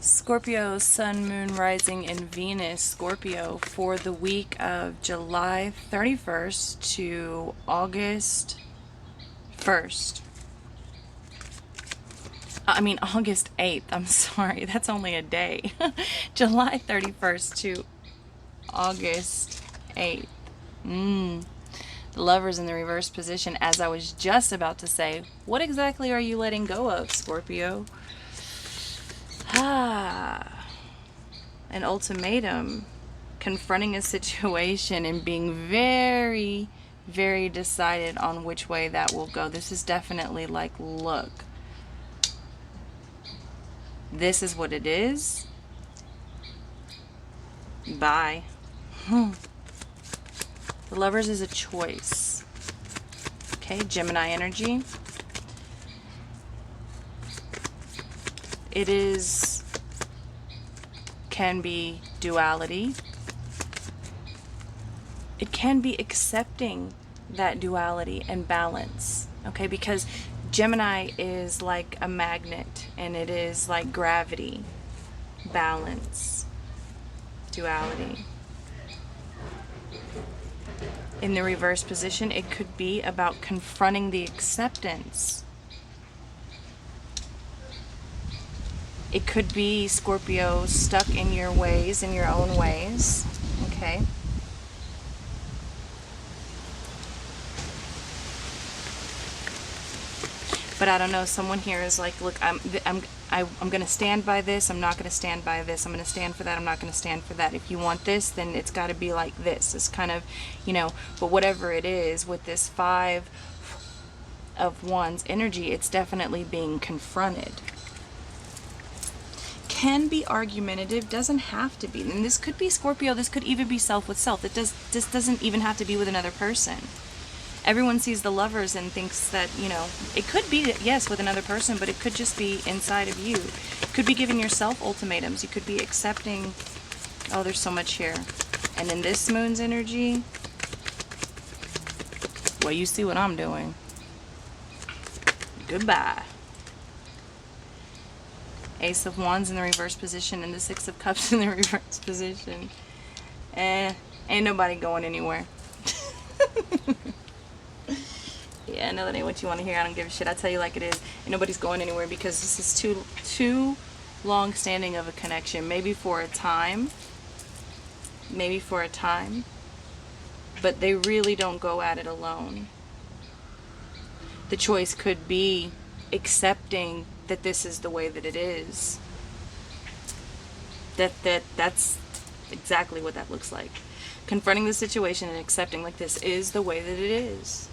Scorpio, Sun, Moon, Rising, and Venus, Scorpio, for the week of July 31st to August 1st. August 8th. I'm sorry, that's only a day. July 31st to August 8th. The Lover's in the reverse position, as I was just about to say. What exactly are you letting go of, Scorpio? An ultimatum, confronting a situation and being very, very decided on which way that will go. This is definitely like, look, this is what it is. Bye. The Lovers is a choice. Okay, Gemini energy. It is, can be duality. It can be accepting that duality and balance, okay? Because Gemini is like a magnet, and it is like gravity, balance, duality. In the reverse position, it could be about confronting the acceptance. It could be, Scorpio, stuck in your ways, in your own ways, okay? But I don't know, someone here is like, look, I'm going to stand by this, I'm not going to stand by this, I'm going to stand for that, I'm not going to stand for that. If you want this, then it's got to be like this. It's kind of, but whatever it is, with this Five of Wands energy, it's definitely being confronted. Can be argumentative, doesn't have to be. And this could be, Scorpio, this could even be self with self. This doesn't even have to be with another person. Everyone sees the Lovers and thinks that, it could be, yes, with another person, but it could just be inside of you. It could be giving yourself ultimatums. You could be accepting, oh, there's so much here. And in this Moon's energy, well, you see what I'm doing. Goodbye. Ace of Wands in the reverse position and the Six of Cups in the reverse position. Ain't nobody going anywhere. Yeah, I know that ain't what you want to hear. I don't give a shit. I tell you like it is. Ain't nobody's going anywhere, because this is too long standing of a connection. Maybe for a time. Maybe for a time. But they really don't go at it alone. The choice could be accepting that this is the way that it is. That's exactly what that looks like. Confronting the situation and accepting, like, this is the way that it is.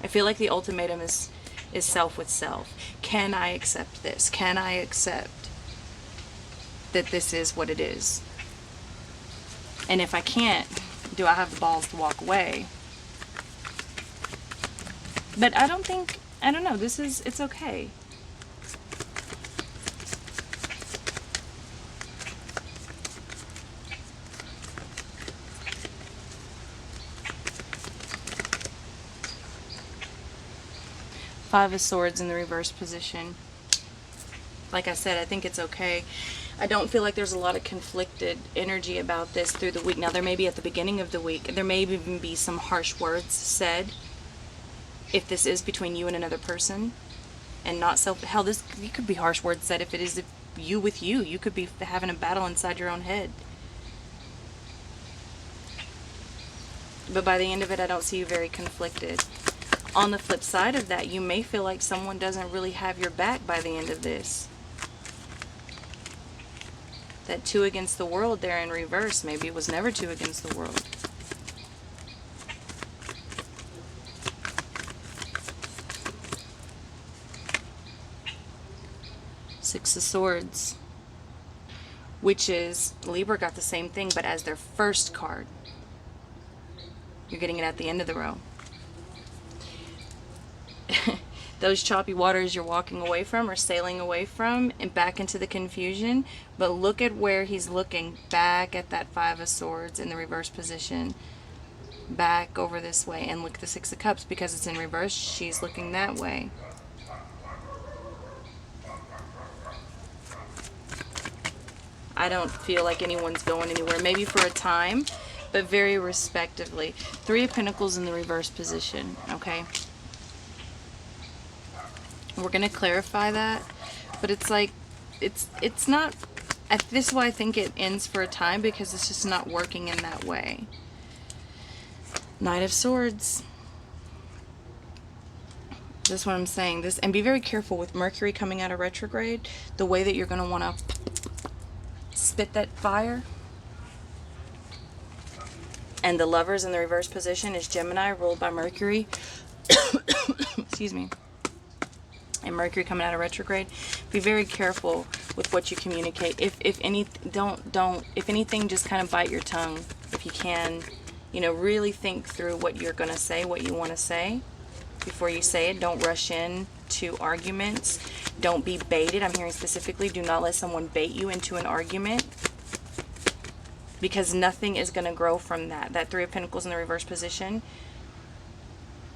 I feel like the ultimatum is self with self. Can I accept this? Can I accept that this is what it is? And if I can't, do I have the balls to walk away? But I don't know, it's okay. Five of Swords in the reverse position. Like I said, I think it's okay. I don't feel like there's a lot of conflicted energy about this through the week. Now, there may be at the beginning of the week, there may even be some harsh words said. If this is between you and another person, and not hell, you could be harsh words said if it is you with you. You could be having a battle inside your own head. But by the end of it, I don't see you very conflicted. On the flip side of that, you may feel like someone doesn't really have your back by the end of this. That two against the world there in reverse, maybe it was never two against the world. Six of Swords, which is, Libra got the same thing, but as their first card. You're getting it at the end of the row. Those choppy waters you're walking away from or sailing away from and back into the confusion. But look at where he's looking, back at that Five of Swords in the reverse position. Back over this way, and look at the Six of Cups, because it's in reverse, she's looking that way. I don't feel like anyone's going anywhere. Maybe for a time, but very respectively. Three of Pentacles in the reverse position, okay? We're going to clarify that, but it's like, it's not, this is why I think it ends for a time, because it's just not working in that way. Knight of Swords. That's what I'm saying. This, and be very careful with Mercury coming out of retrograde, the way that you're going to want to spit that fire. And the Lovers in the reverse position is Gemini, ruled by Mercury. Excuse me. And Mercury coming out of retrograde. Be very careful with what you communicate. If anything, just kind of bite your tongue if you can. You know, really think through what you're going to say, what you want to say before you say it. Don't rush in to arguments. Don't be baited. I'm hearing specifically, do not let someone bait you into an argument, because nothing is going to grow from that. That Three of Pentacles in the reverse position,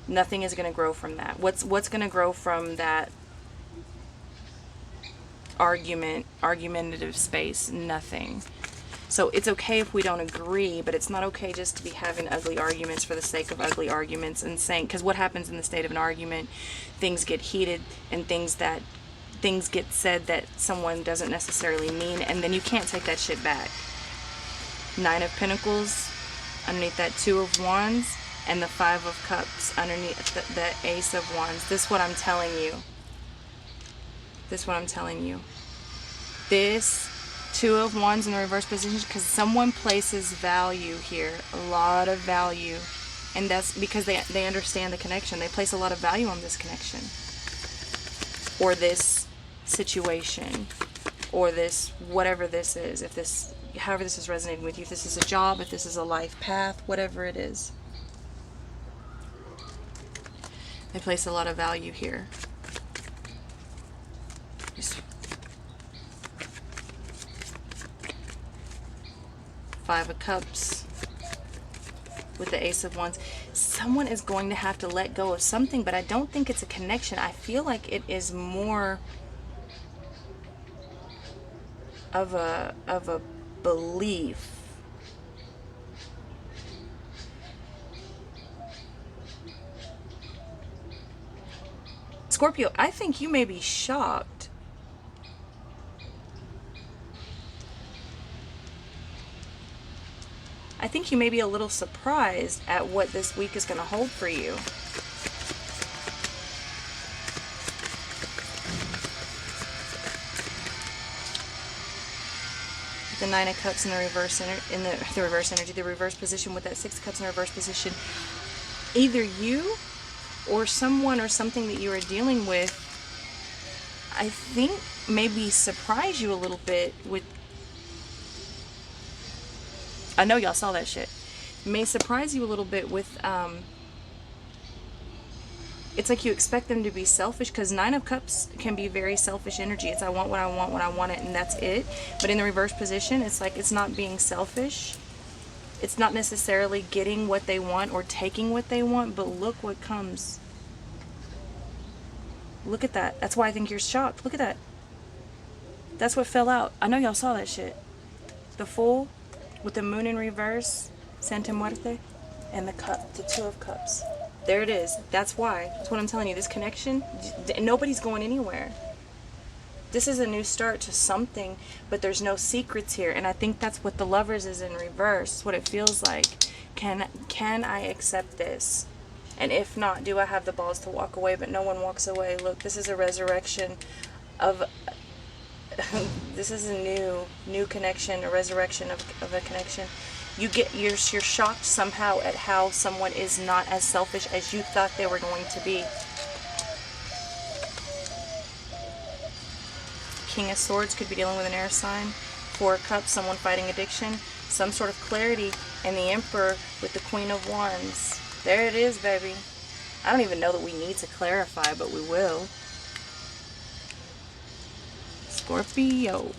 nothing is going to grow from that. What's going to grow from that argumentative space? Nothing. So it's okay if we don't agree, but it's not okay just to be having ugly arguments for the sake of ugly arguments and saying, because what happens in the state of an argument, things get heated and things get said that someone doesn't necessarily mean, and then you can't take that shit back. Nine of Pentacles underneath that Two of Wands, and the Five of Cups underneath the Ace of Wands. This is what I'm telling you. This is what I'm telling you. This Two of Wands in the reverse position, because someone places value here, a lot of value, and that's because they understand the connection. They place a lot of value on this connection, or this situation, or this, whatever this is, if this, however this is resonating with you, if this is a job, if this is a life path, whatever it is, they place a lot of value here. Just Five of Cups with the Ace of Wands. Someone is going to have to let go of something, but I don't think it's a connection. I feel like it is more of a belief. Scorpio, I think you may be shocked. I think you may be a little surprised at what this week is going to hold for you. The Nine of Cups in the reverse the reverse position with that Six of Cups in the reverse position. Either you or someone or something that you are dealing with, I think, maybe surprise you a little bit with, I know y'all saw that shit, may surprise you a little bit with, it's like you expect them to be selfish, because Nine of Cups can be very selfish energy. It's I want what I want when I want it, and that's it. But in the reverse position, it's like it's not being selfish. It's not necessarily getting what they want or taking what they want, but look what comes. Look at that. That's why I think you're shocked. Look at that. That's what fell out. I know y'all saw that shit. The Fool with the Moon in reverse, Santa Muerte, and the Cup, the Two of Cups. There it is. That's why. That's what I'm telling you. This connection, nobody's going anywhere. This is a new start to something, but there's no secrets here. And I think that's what the Lovers is in reverse. What it feels like. Can I accept this? And if not, do I have the balls to walk away? But no one walks away. Look, this is a resurrection of... this is a new connection, a resurrection of a connection. You're shocked somehow at how someone is not as selfish as you thought they were going to be. King of Swords could be dealing with an air sign. Four of Cups, someone fighting addiction. Some sort of clarity. And the Emperor with the Queen of Wands. There it is, baby. I don't even know that we need to clarify, but we will. Scorpio.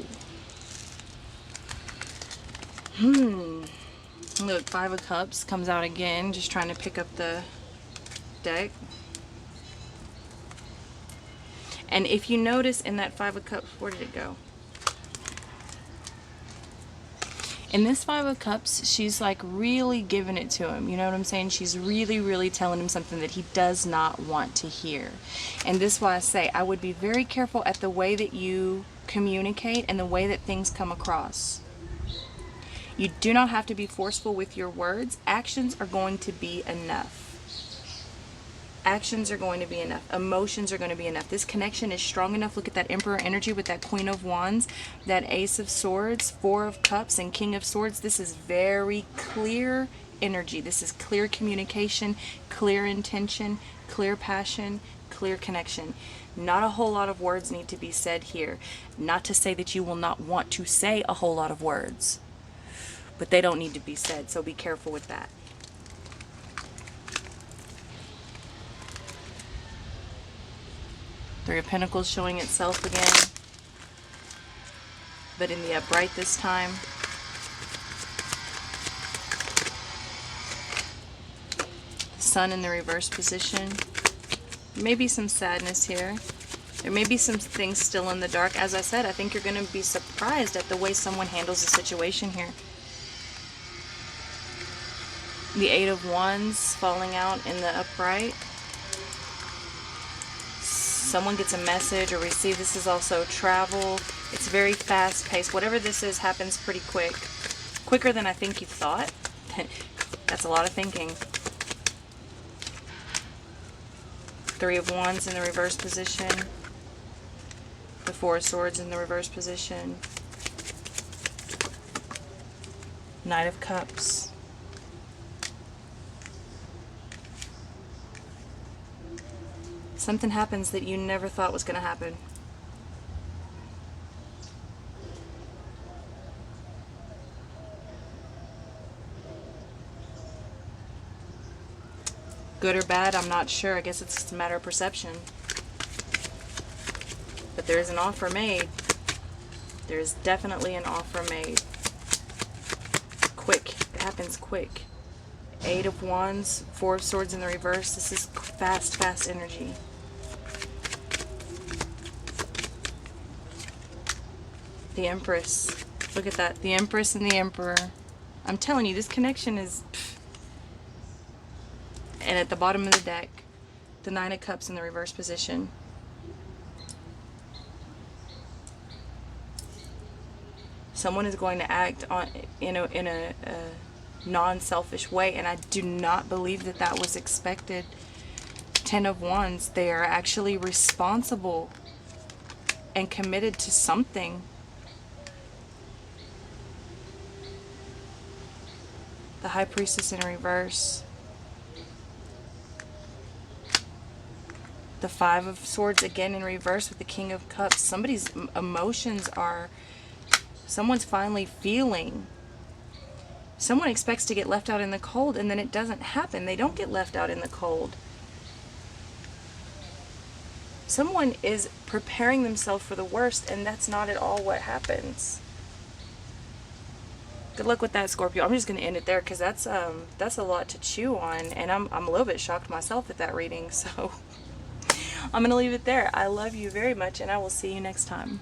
Look, Five of Cups comes out again. Just trying to pick up the deck. And if you notice in that Five of Cups, where did it go? In this Five of Cups, she's like really giving it to him. You know what I'm saying? She's really, really telling him something that he does not want to hear. And this is why I say I would be very careful at the way that you communicate and the way that things come across. You do not have to be forceful with your words. Actions are going to be enough. Actions are going to be enough. Emotions are going to be enough. This connection is strong enough. Look at that Emperor energy with that Queen of Wands, that Ace of Swords, Four of Cups, and King of Swords. This is very clear energy. This is clear communication, clear intention, clear passion, clear connection. Not a whole lot of words need to be said here. Not to say that you will not want to say a whole lot of words, but they don't need to be said, so be careful with that. Three of Pentacles showing itself again, but in the upright this time. The Sun in the reverse position. Maybe some sadness here. There may be some things still in the dark. As I said, I think you're going to be surprised at the way someone handles the situation here. The Eight of Wands falling out in the upright. Someone gets a message or receive. This is also travel. It's very fast paced. Whatever this is happens pretty quick. Quicker than I think you thought. That's a lot of thinking. Three of Wands in the reverse position. The Four of Swords in the reverse position. Knight of Cups. Something happens that you never thought was going to happen. Good or bad, I'm not sure. I guess it's just a matter of perception. But there is an offer made. There is definitely an offer made. Quick. It happens quick. Eight of Wands, Four of Swords in the reverse. This is fast, fast energy. The Empress. Look at that. The Empress and the Emperor. I'm telling you, this connection is... And at the bottom of the deck, the Nine of Cups in the reverse position. Someone is going to act in a non-selfish way, and I do not believe that that was expected. Ten of Wands. They are actually responsible and committed to something. The High Priestess in reverse. The Five of Swords again in reverse with the King of Cups. Somebody's emotions are... Someone's finally feeling. Someone expects to get left out in the cold, and then it doesn't happen. They don't get left out in the cold. Someone is preparing themselves for the worst, and that's not at all what happens. Good luck with that, Scorpio. I'm just going to end it there because that's a lot to chew on, and I'm a little bit shocked myself at that reading, so I'm going to leave it there. I love you very much, and I will see you next time.